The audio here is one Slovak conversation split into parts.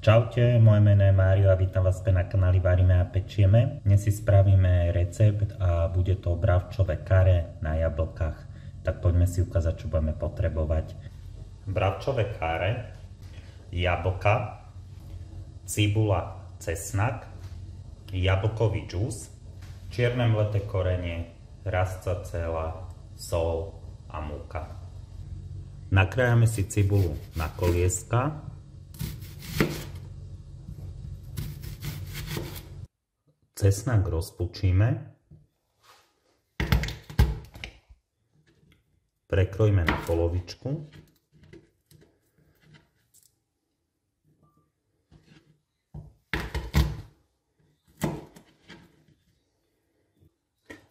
Čaute, moje meno je Mário a vítam vás na kanáli Varíme a pečieme. Dnes si spravíme recept a bude to bravčové kare na jablkách. Tak poďme si ukázať, čo budeme potrebovať. Bravčové kare, jablka, cibula, cesnak, jablkový džús, čierne mleté korenie, rastca celá, sol a múka. Nakrájame si cibulu na kolieska. Cesnak rozpučíme, prekrojme na polovičku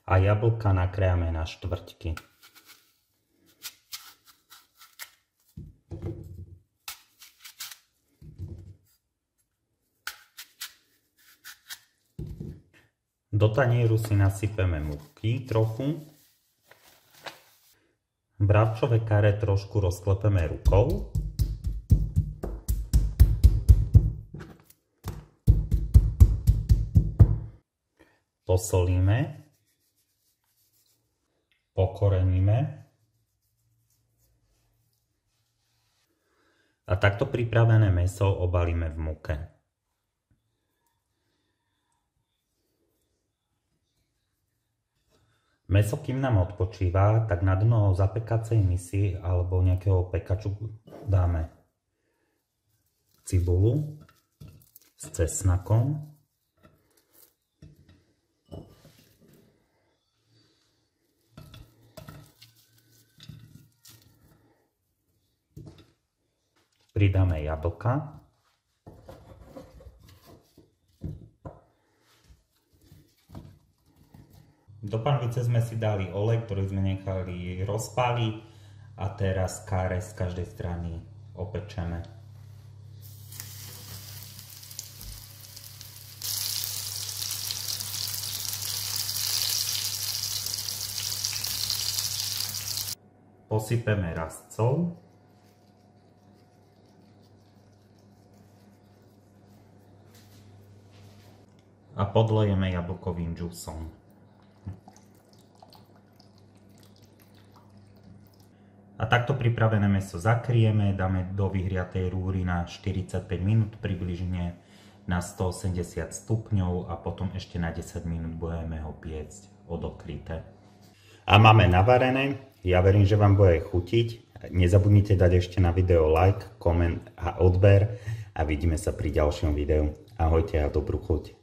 a jablka nakrájame na štvrťky. Do tanieru si nasypeme múky trochu. Bravčové kare trošku rozklepeme rukou. Posolíme. Pokoreníme. A takto pripravené mäso obalíme v múke. Mäso, kým nám odpočíva, tak na dno zapekacej misy alebo nejakého pekaču dáme cibulu s cesnakom, pridáme jablka, do panvice sme si dali olej, ktorý sme nechali rozpáliť a teraz káre z každej strany opečeme. Posypeme rastcou. A podlejeme jablkovým džúsom. A takto pripravené mäso zakrieme, dáme do vyhriatej rúry na 45 minút približne na 180 stupňov a potom ešte na 10 minút budeme ho piecť odokryté. A máme navarené, ja verím, že vám bude chutiť. Nezabudnite dať ešte na video like, koment a odber a vidíme sa pri ďalšom videu. Ahojte a dobrú chuť.